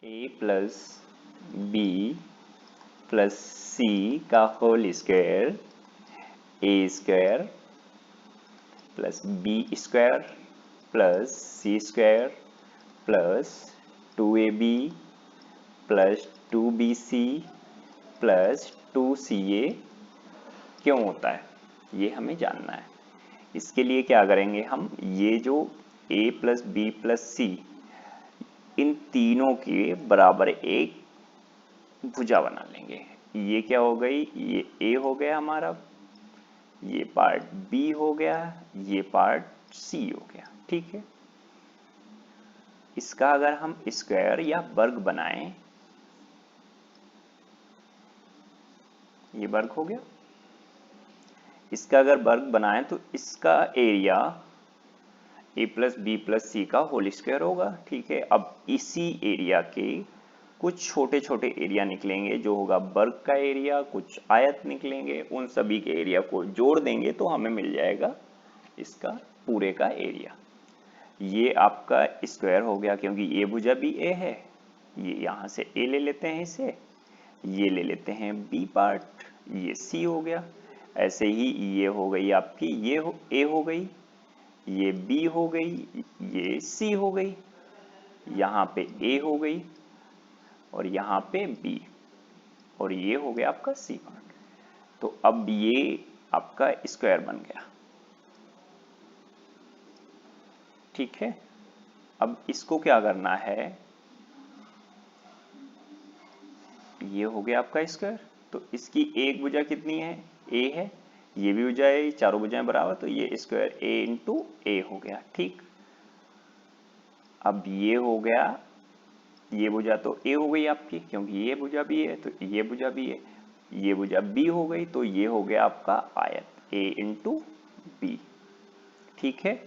ए plus b plus c का whole square a square plus b square plus c square plus 2ab plus 2bc plus 2ca क्यों होता है ये हमें जानना है। इसके लिए क्या करेंगे हम, ये जो a प्लस बी प्लस सी इन तीनों के बराबर एक भुजा बना लेंगे। ये क्या हो गई, ये a हो गया हमारा, ये पार्ट b हो गया, ये पार्ट c हो गया। ठीक है, इसका अगर हम स्क्वायर या वर्ग बनाएं, ये वर्ग हो गया, इसका अगर वर्ग बनाएं तो इसका area a plus b plus c का होल स्क्वायर होगा। ठीक है, अब इसी एरिया के कुछ छोटे छोटे एरिया निकलेंगे जो होगा वर्ग का एरिया, कुछ आयत निकलेंगे, उन सभी के एरिया को जोड़ देंगे तो हमें मिल जाएगा इसका पूरे का एरिया। ये आपका स्क्वायर हो गया क्योंकि ये भुजा भी ए है, ये यहाँ से ए ले लेते हैं, इसे ये ले लेते हैं बी पार्ट, ये सी हो गया। ऐसे ही ये हो गई आपकी, ये ए हो गई, ये बी हो गई, ये सी हो गई, यहाँ पे ए हो गई और यहाँ पे बी, और ये हो गया आपका सी पार्ट। तो अब ये आपका स्क्वायर बन गया। ठीक है, अब इसको क्या करना है, ये हो गया आपका स्क्वायर, तो इसकी एक भुजा कितनी है, ए है, ये भी भुजा है, चारों भुजाएं बराबर, तो ये स्क्वायर ए इंटू ए हो गया। ठीक, अब ये हो गया, ये भुजा तो ए हो गई आपकी क्योंकि ये भुजा भी है, तो ये भुजा भी है, ये भुजा बी हो गई, तो ये हो गया आपका आयत ए इंटू बी। ठीक है,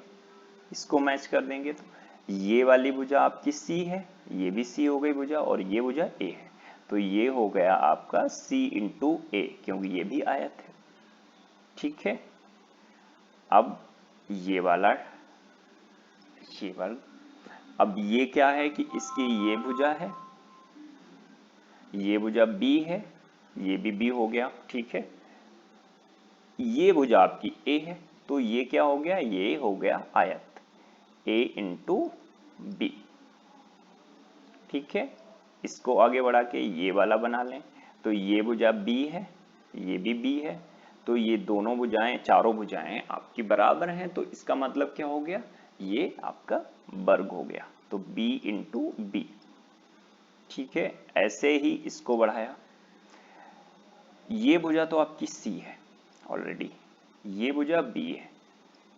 इसको मैच कर देंगे तो ये वाली भुजा आपकी सी है, ये भी सी हो गई भुजा, और ये भुजा ए है, तो ये हो गया आपका सी इंटू ए क्योंकि ये भी आयत है। ठीक है, अब ये वाला, ये वर्ग, अब ये क्या है कि इसकी ये भुजा है, ये भुजा बी है, ये भी बी हो गया। ठीक है, ये भुजा आपकी ए है, तो ये क्या हो गया, ये हो गया आयत ए इंटू बी। ठीक है, इसको आगे बढ़ा के ये वाला बना लें, तो ये भुजा बी है, ये भी बी है, तो ये दोनों भुजाएं, चारों भुजाएं आपकी बराबर हैं, तो इसका मतलब क्या हो गया, ये आपका वर्ग हो गया, तो b इंटू बी। ठीक है, ऐसे ही इसको बढ़ाया, ये भुजा तो आपकी c है ऑलरेडी, ये भुजा b है,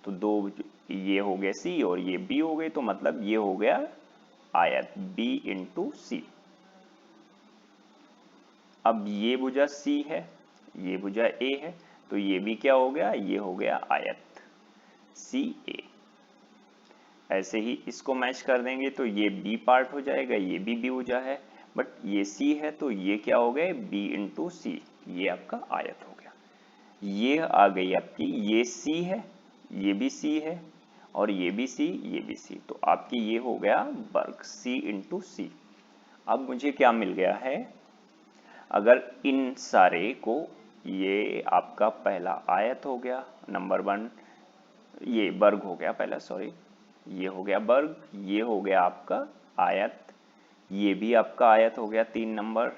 तो दो ये हो गए c और ये b हो गए, तो मतलब ये हो गया आयत b इंटू सी। अब ये भुजा c है, ये भुजा a है, तो ये भी क्या हो गया, ये हो गया आयत सी ए। ऐसे ही इसको मैच कर देंगे तो ये b पार्ट हो जाएगा, ये भी b भुजा है, बट ये c है, तो ये क्या हो गए b इंटू सी, ये आपका आयत हो गया। ये आ गई आपकी, ये c है, ये भी c है, और ये भी c, ये भी c, तो आपकी ये हो गया वर्ग c इंटू सी। अब मुझे क्या मिल गया है, अगर इन सारे को, ये आपका पहला आयत हो गया नंबर 1, ये वर्ग हो गया पहला, सॉरी, ये हो गया वर्ग, ये हो गया आपका आयत, ये भी आपका आयत हो गया 3 नंबर,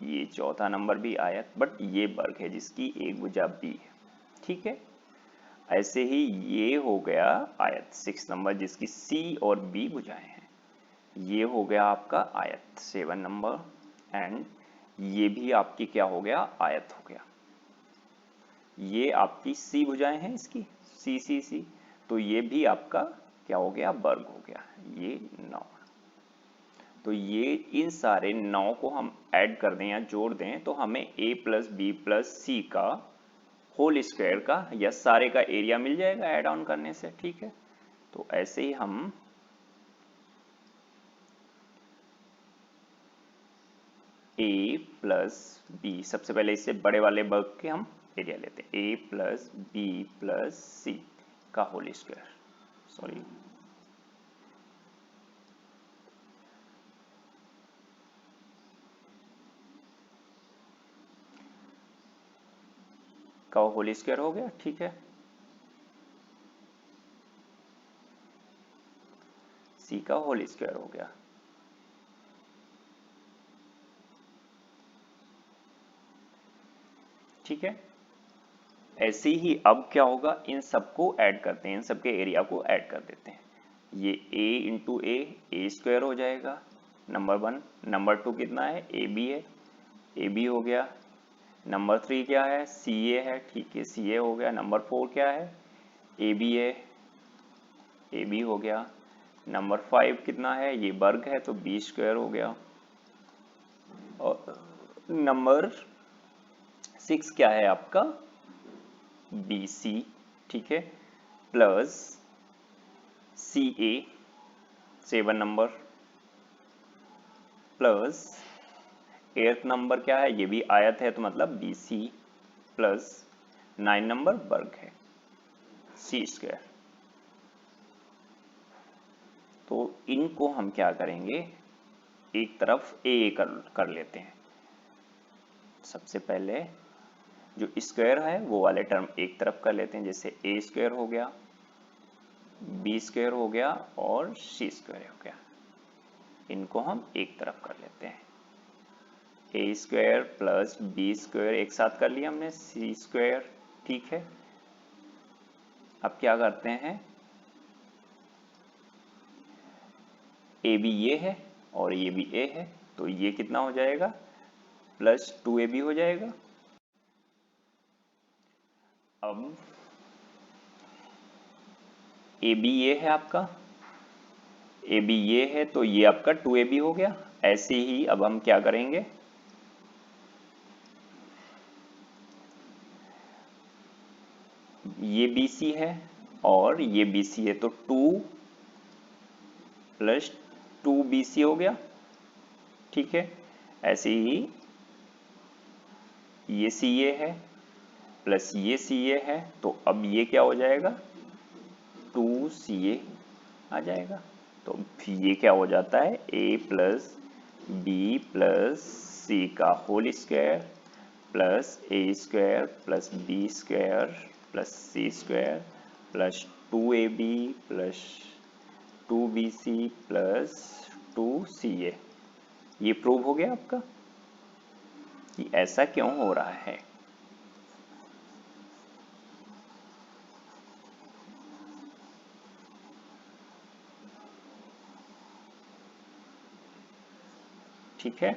ये चौथा नंबर भी आयत, बट ये वर्ग है जिसकी एक भुजा बी है। ठीक है, ऐसे ही ये हो गया आयत 6 नंबर जिसकी सी और बी भुजाएं हैं, ये हो गया आपका आयत 7 नंबर, एंड ये भी आपकी क्या हो गया, आयत हो गया। ये आपकी सी भुजाएं हैं इसकी, सी सी सी, तो ये भी आपका क्या हो गया, वर्ग हो गया, ये 9। तो ये इन सारे 9 को हम ऐड कर दें या जोड़ दें तो हमें a plus b plus c का होल स्क्वायर का या सारे का एरिया मिल जाएगा ऐड ऑन करने से। ठीक है, तो ऐसे ही हम a प्लस बी, सबसे पहले इससे बड़े वाले वर्ग के हम एरिया लेते हैं, a plus b plus c का होल स्क्वायर, सॉरी, का होल स्क्वायर हो गया, ठीक है। सी का होल स्क्वायर हो गया। ठीक है, ऐसे ही अब क्या होगा, इन सबको ऐड करते हैं, इन सबके एरिया को ऐड कर देते हैं। ये a इंटू ए स्क्वायर हो जाएगा, नंबर 1। नंबर 2 कितना है, ए बी है, ए बी हो गया। नंबर 3 क्या है, सी ए है, ठीक है, सी ए हो गया। नंबर 4 क्या है, ए बी है, ए बी हो गया। नंबर 5 कितना है, ये वर्ग है तो बी स्क्वायर हो गया। और नंबर 6 क्या है आपका, बी सी, ठीक है, प्लस सी ए 7 नंबर, प्लस 8th नंबर क्या है, ये भी आयत है तो मतलब बी सी, प्लस 9 नंबर वर्ग है, सी स्क्वायर। तो इनको हम क्या करेंगे, एक तरफ ए कर लेते हैं। सबसे पहले जो स्क्वायर है वो वाले टर्म एक तरफ कर लेते हैं, जैसे ए स्क्वायर हो गया, बी स्क्वायर हो गया और सी स्क्वायर हो गया। इनको हम एक तरफ कर लेते हैं। ए स्क्वायर प्लस बी स्क्वायर एक साथ कर लिया हमने, सी स्क्वायर, ठीक है। अब क्या करते हैं, ए बी ये है और ये भी ए है, तो ये कितना हो जाएगा, प्लस 2ab हो जाएगा। अब ए बी ये है आपका, ए बी ये है तो ये आपका 2ab हो गया। ऐसे ही अब हम क्या करेंगे, ये बी सी है और ये बी सी है तो 2 प्लस 2bc हो गया, ठीक है। ऐसे ही ये सी ए है प्लस ये सी ए है, तो अब ये क्या हो जाएगा, 2ca आ जाएगा। तो ये क्या हो जाता है, a plus b plus c का whole square plus a square plus b square plus c square plus 2ab plus 2bc plus 2ca। ये प्रूव हो गया आपका कि ऐसा क्यों हो रहा है। ठीक है।